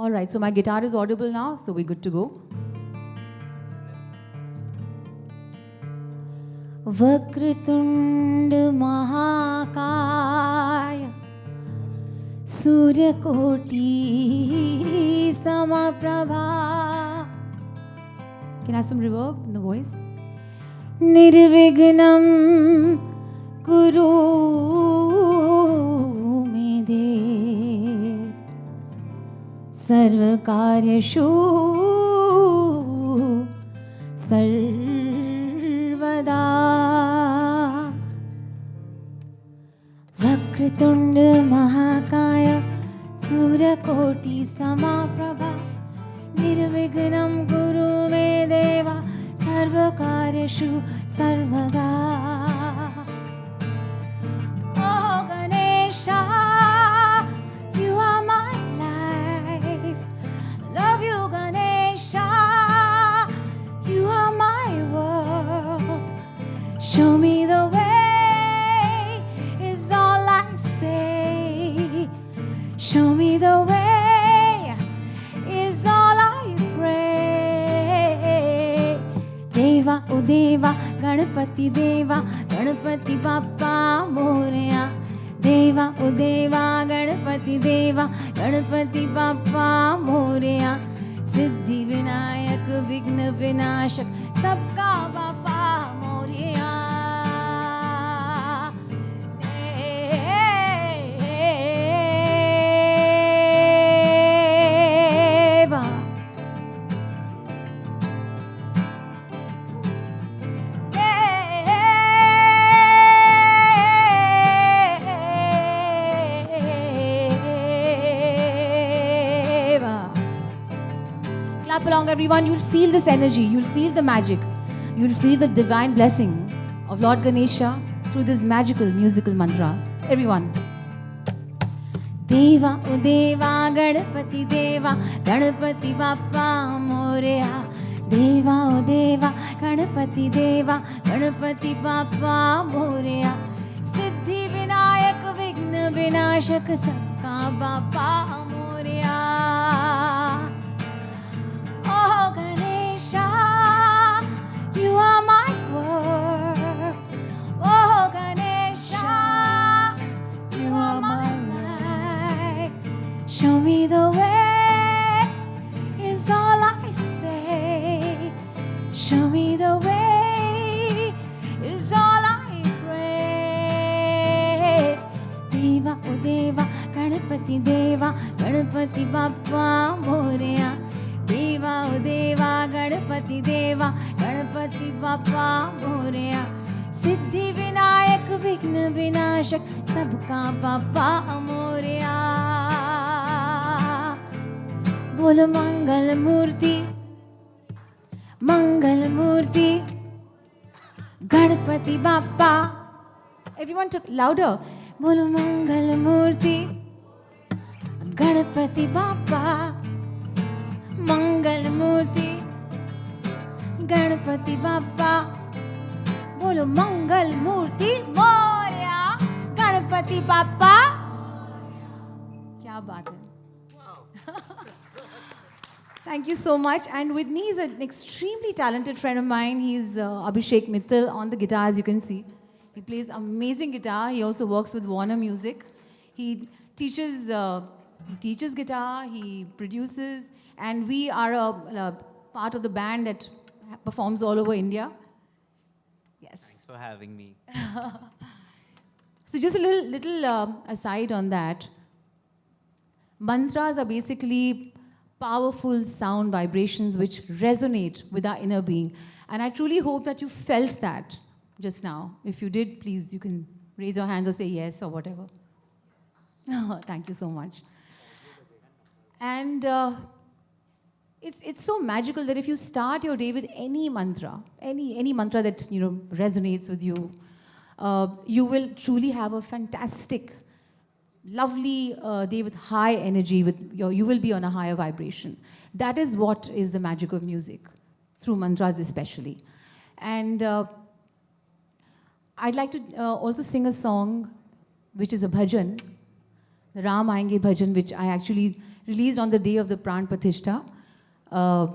All right, so my guitar is audible now, so we're good to go. Vakratunda महाकाय सूर्यकोटि समप्रभा. Can I have some reverb in the voice? निर्विघ्नं कुरु मे देव सर्वकार्येषु सर्वदा. वक्रतुंड महाकाय सूर्यकोटि समप्रभा निर्विघ्नं कुरु मे देव सर्वकार्येषु सर्वदा. Oh Ganesha, you are my life. Love you Ganesha, you are my world. Show me the way is all I say. Show me the way is all I pray. Deva O Deva Ganapati Deva Ganapati Bappa Moria. Deva O Deva Ganapati Deva Ganapati Bappa Moria. Siddhi Vinayak Vigna Vinashak Sabka Bappa Moria. Clap along everyone, you'll feel this energy, you'll feel the magic, you'll feel the divine blessing of Lord Ganesha through this magical musical mantra. Everyone. Deva O Deva Ganapati Deva Ganapati Bappa Moria. Deva O Deva Ganapati Deva Ganapati Bappa Moria. Siddhi Vinayak Vigna Vinashak Sabka Bappa Moria. Oh Ganesha, you are my world. Oh Ganesha, you are my life. Show me the way is all I say. Show me the way is all I pray. Deva O Deva Ganapati Deva Ganapati Bappa Moria. Deva O Deva Ganapati Deva Ganapati Bappa Moria. Siddhi Vinayak Vigna Vinashak Sabka Bappa Moria. Bolo Mangal Murti Mangal Murti Ganapati Bappa. Everyone took louder. Bolo Mangal Murti Ganapati Bappa. Mangal Murti Ganapati Bappa. Bolo Mangal Murti Moria Ganapati Bappa. Kya baat hai. Thank you so much. And with me is an extremely talented friend of mine. He's Abhishek Mittal on the guitar, as you can see. He plays amazing guitar. He also works with Warner Music. He teaches guitar, he produces, and we are a part of the band that performs all over India. Yes. Thanks for having me. So just a little aside on that. Mantras are basically powerful sound vibrations which resonate with our inner being. And I truly hope that you felt that just now. If you did, please, you can raise your hands or say yes or whatever. Thank you so much. And it's so magical that if you start your day with any mantra, any mantra that resonates with you, you will truly have a fantastic, lovely day with high energy. You will be on a higher vibration. That is what is the magic of music, through mantras especially. And I'd like to also sing a song which is a bhajan, the Ram Aayenge bhajan, which I actually released on the day of the Pran Pratishtha. Uh,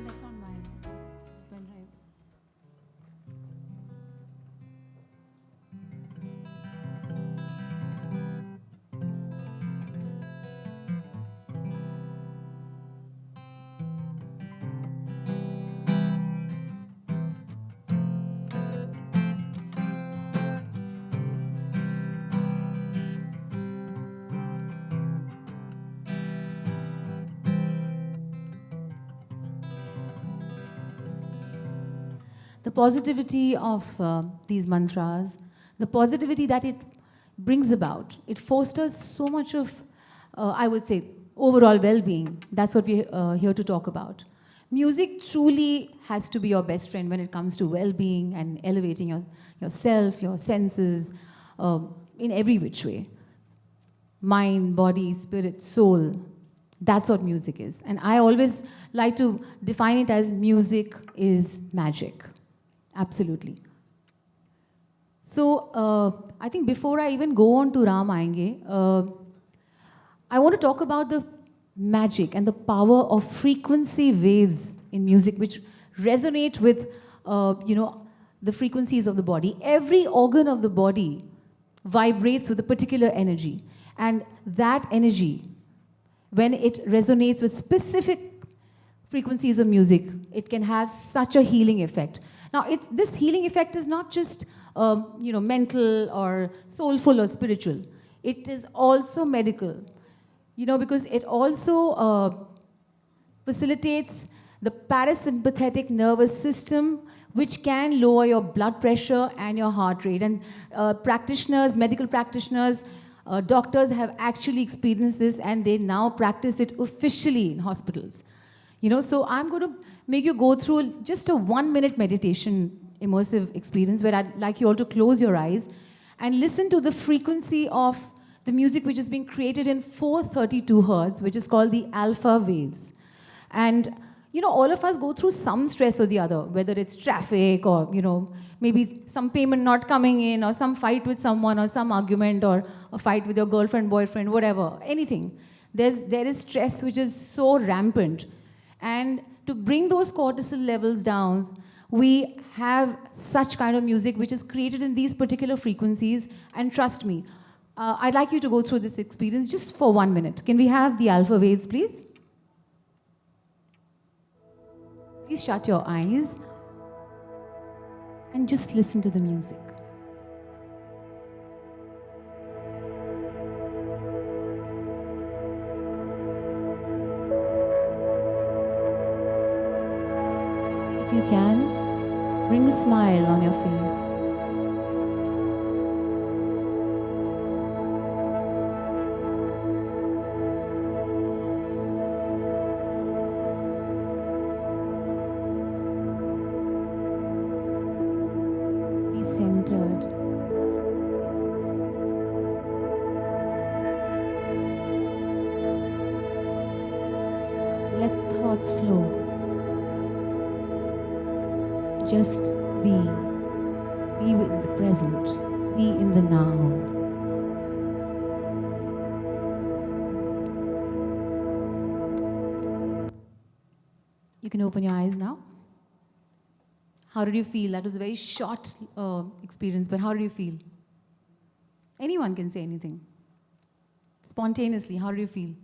that's not mine. Pen drive. The positivity of these mantras, the positivity that it brings about, it fosters so much of, I would say, overall well-being. That's what we're here to talk about. Music truly has to be your best friend when it comes to well-being and elevating yourself, your senses, in every which way. Mind, body, spirit, soul. That's what music is. And I always like to define it as music is magic. Absolutely. So I think before I even go on to Ram Aayenge, I want to talk about the magic and the power of frequency waves in music, which resonate with, the frequencies of the body. Every organ of the body vibrates with a particular energy, and that energy, when it resonates with specific frequencies of music, it can have such a healing effect. Now, this healing effect is not just mental or soulful or spiritual. It is also medical, because it also facilitates the parasympathetic nervous system, which can lower your blood pressure and your heart rate. And medical practitioners, doctors have actually experienced this, and they now practice it officially in hospitals. So I'm going to make you go through just a 1-minute meditation immersive experience where I'd like you all to close your eyes and listen to the frequency of the music which is being created in 432 hertz, which is called the alpha waves. And, all of us go through some stress or the other, whether it's traffic or, maybe some payment not coming in or some fight with someone or some argument or a fight with your girlfriend, boyfriend, whatever, anything. There is stress which is so rampant. And to bring those cortisol levels down, we have such kind of music which is created in these particular frequencies. And trust me, I'd like you to go through this experience just for 1 minute. Can we have the alpha waves, please? Please shut your eyes and just listen to the music. If you can, bring a smile on your face. Be centered. Let thoughts flow. Just be. Be in the present. Be in the now. You can open your eyes now. How did you feel? That was a very short experience, but how did you feel? Anyone can say anything. Spontaneously, how did you feel?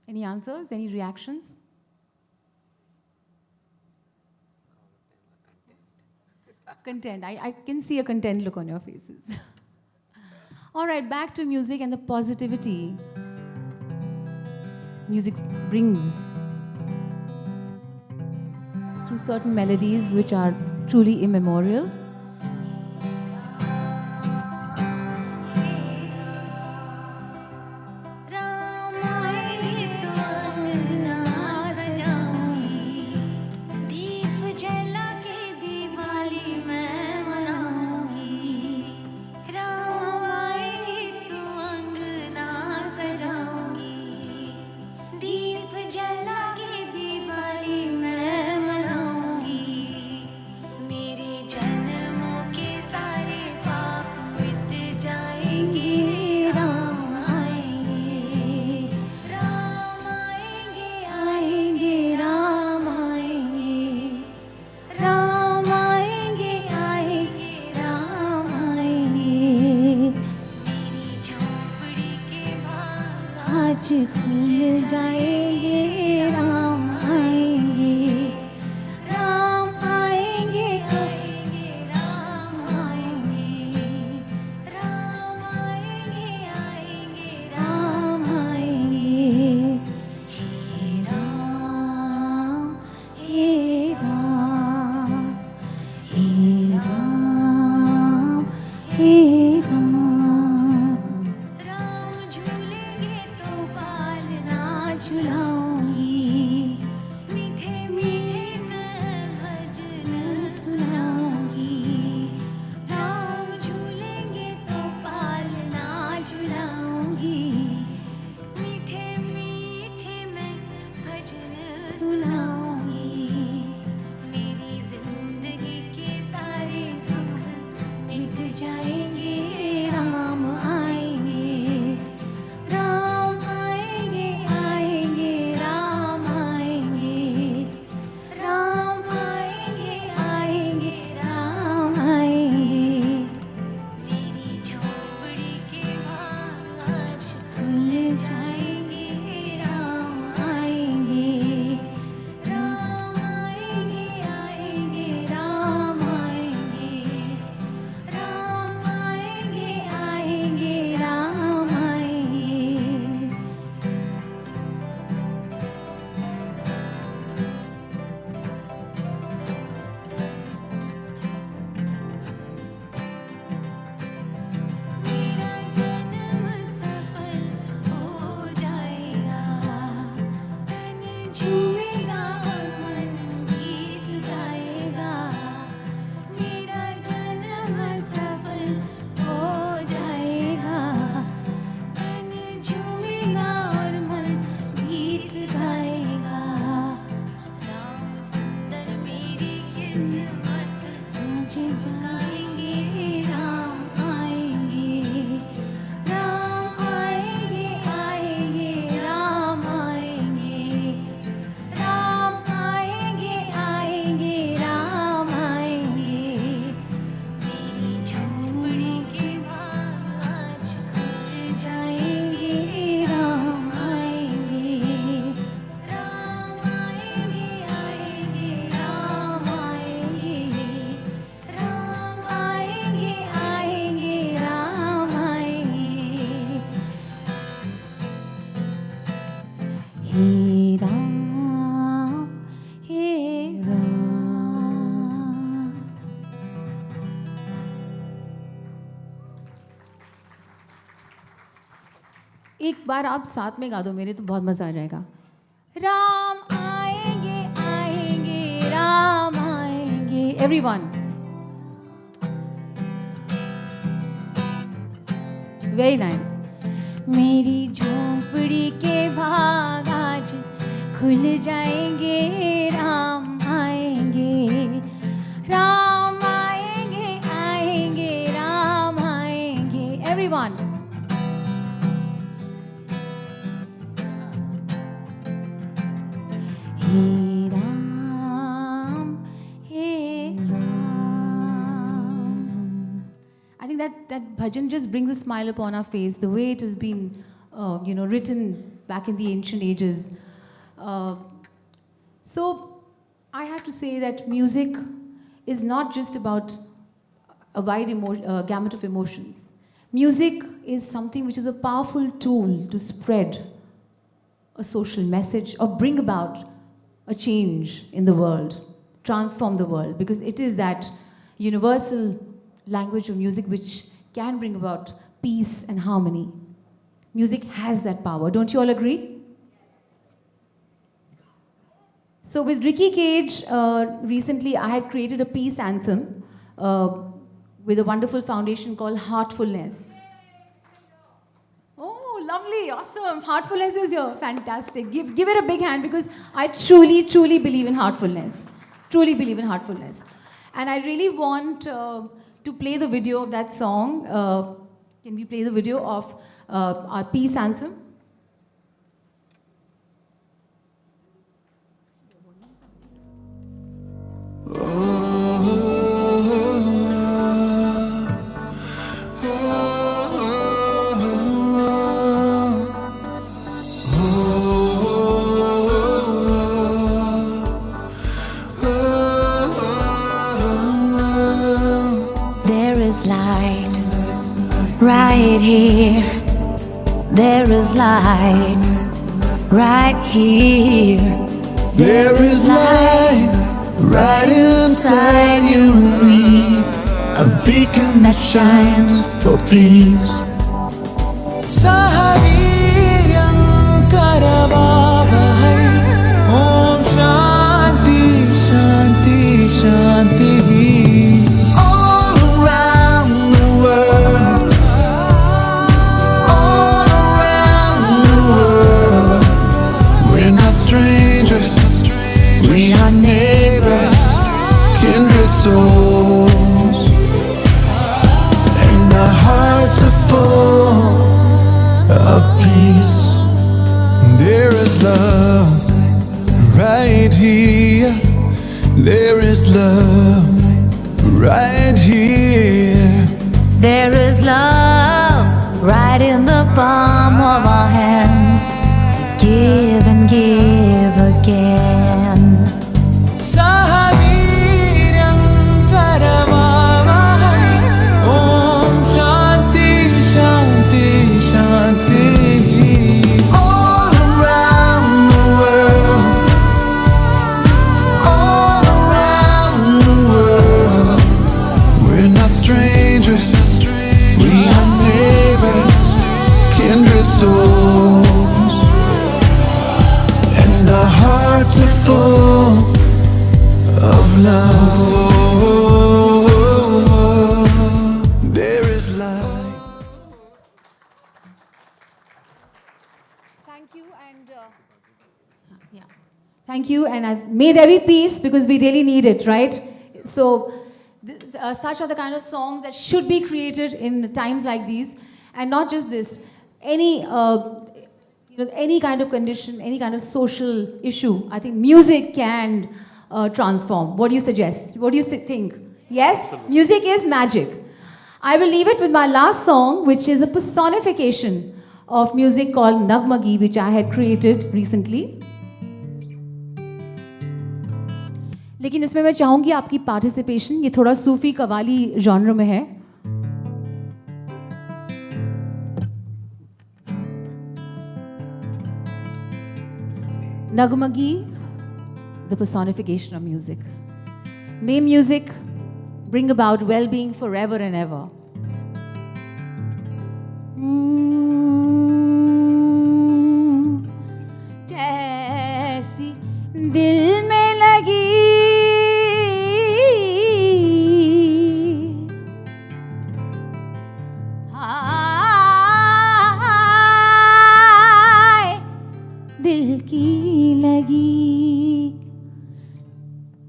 Any answers? Any reactions? Content. I can see a content look on your faces. All right, back to music and the positivity music brings through certain melodies which are truly immemorial. सुनाऊंगी, मेरी जिंदगी के सारे दुख मिट जाएंगे, राम आएंगे, राम आएंगे, आएंगे, राम आएंगे, राम आएंगे, आएंगे, राम आएंगे, मेरी झोपड़ी के बाग आज खुल जाएंगे, राम आएंगे, राम आएंगे, आएंगे, राम आएंगे, राम आएंगे, आएंगे, राम आएंगे। मेरा जन्म सफल हो जाएगा, तन झूमेगा और मन गीत गाएगा, मेरा जन्म सफल हो जाएगा, तन झूमेगा और मन गीत गाएगा, राम सुंदर मेरी किस्मत मुझे जाएंगे, राम आएंगे, राम आएंगे, आएंगे, राम आएंगे, राम आएंगे, आएंगे, राम आएंगे, मेरी झोपड़ी के बाग आज खुल जाएंगे, राम आएंगे, राम आएंगे, आएंगे, राम आएंगे, राम आएंगे, आएंगे, राम आएंगे। हे राम, हे राम। एक बार आप साथ में गा दो मेरे, तो बहुत मजा आ जाएगा। राम आएंगे, आएंगे, राम आएंगे, एवरीवन। Very nice. मेरी झोंपड़ी के भाग आज खुल जाएंगे, राम आएंगे, राम आएंगे, आएंगे, राम आएंगे, एवरीवन। हे राम, हे Ram. I think that bhajan just brings a smile upon our face, the way it has been, written back in the ancient ages. So I have to say that music is not just about a wide gamut of emotions. Music is something which is a powerful tool to spread a social message or bring about a change in the world, transform the world, because it is that universal language of music which can bring about peace and harmony. Music has that power. Don't you all agree? So with Ricky Cage, recently I had created a peace anthem with a wonderful foundation called Heartfulness. Oh, lovely, awesome. Heartfulness is here, fantastic. Give it a big hand, because I truly, truly believe in heartfulness. Truly believe in heartfulness. And I really want to play the video of that song. Can we play the video of our peace anthem? There is light right here. There is light right here. There is light right inside you and me, a beacon that shines for peace. Sahaviryam karavavahai, Om Shanti Shanti Shanti. All around the world, all around the world, we're not strangers. We are neighbors, kindred souls, and our hearts are full of peace. There is love right here. There is love right here. There is love right in the palm of our hands. So give and give again. Sahaviryam Paramavahai. Om Shanti Shanti Shanti. All around the world, all around the world, we're not strangers, we are neighbors, kindred souls, and our hearts are full of love. There is light. Thank you and yeah. Thank you and may there be peace because we really need it, right? So such are the kind of songs that should be created in times like these, and not just this. Any kind of condition, any kind of social issue, I think music can transform. What do you suggest? What do you think? Yes, music is magic. I will leave it with my last song, which is a personification of music called Nagmagi, which I had created recently. लेकिन इसमें मैं चाहूँगी आपकी participation. ये थोड़ा सूफी qawwali genre में है. Nagmagi, the personification of music. May music bring about well-being forever and ever. कैसी दिल में लगी हाय दिल की लगी,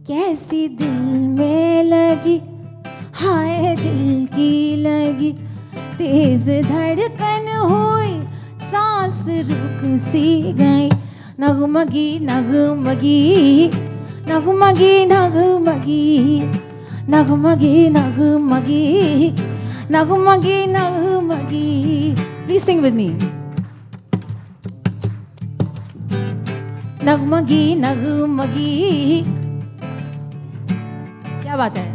कैसी दिल में लगी, हाय दिल की लगी, तेज धड़कन हुई, सांस रुक सी गई. नगमगी नगमगी नगमगी नगमगी नगमगी नगमगी नगमगी नगमगी. Please sing with me. नगमगी नगमगी. क्या बात है?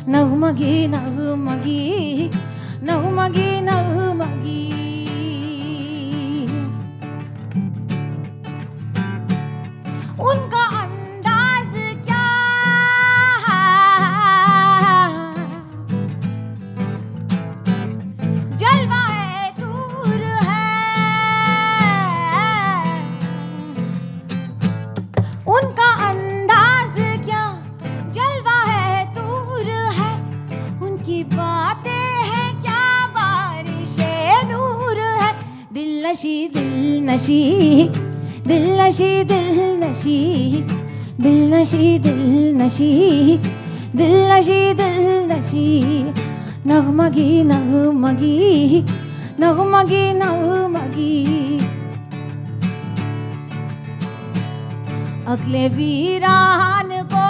नगमगी नगमगी नगमगी नगमगी. उनका अंदाज क्या जलवा है दूर है, उनका अंदाज क्या जलवा है दूर है, उनकी बातें हैं क्या बारिशे नूर है. दिल नशी दिल नशी दिल नशी दिल नशी दिल नशी दिल नशी दिल नशी दिल नशी. नगमगी नगमगी नगमगी नगमगी. अगले वीरान को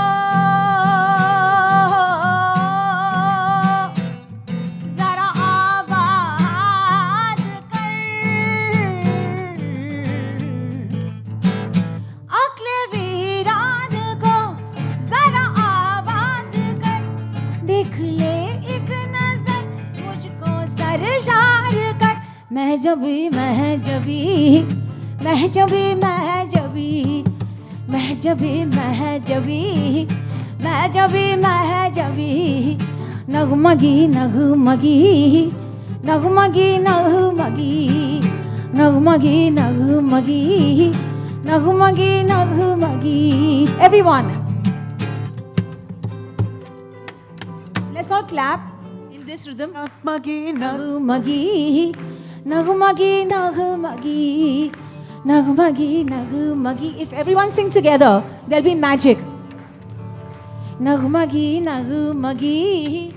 जरा आबाद कर, अगले वीरान को जरा आबाद कर, देख ले एक नजर मुझको सरशार कर. मैं जबी मैं जबी मैं जबी मैं जबी मैं जबी मैं जबी मैं जबी मैं जबी. नगमगी नगमगी नगमगी नगमगी नगमगी नगमगी नगमगी नगमगी. Everyone, let's all clap in this rhythm. Nagmagi Nagmagi nagmagi nagmagi Nagumagi, nagumagi. If everyone sing together, there'll be magic. Nagumagi, nagumagi.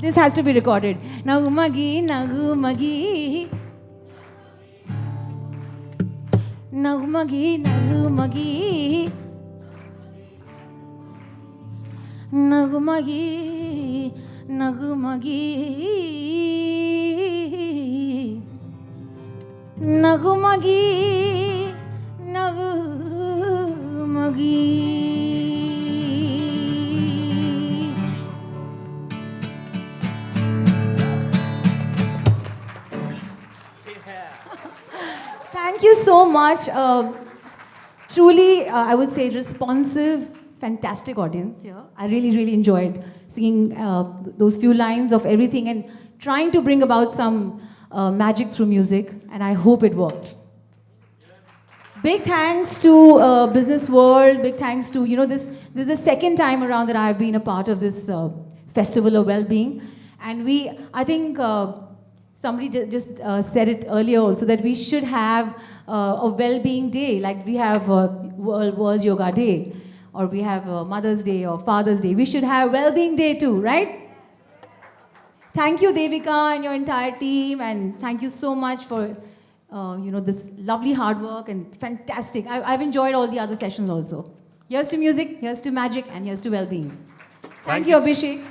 This has to be recorded. Nagumagi, nagumagi. Nagumagi, nagumagi. Nagumagi, nagumagi. Nagumagi, nagumagi. Thank you so much. Truly, I would say responsive, fantastic audience here. I really enjoyed singing those few lines of everything and trying to bring about some magic through music, and I hope it worked. Big thanks to Business World. Big thanks to, this is the second time around that I've been a part of this Festival of Wellbeing. And I think somebody just said it earlier also, that we should have a well-being day, like we have World Yoga Day, or we have Mother's Day or Father's Day. We should have well-being day too, right? Thank you, Devika, and your entire team, and thank you so much for this lovely hard work and fantastic. I've enjoyed all the other sessions also. Here's to music, here's to magic, and here's to well-being. Thank you, Abhishek.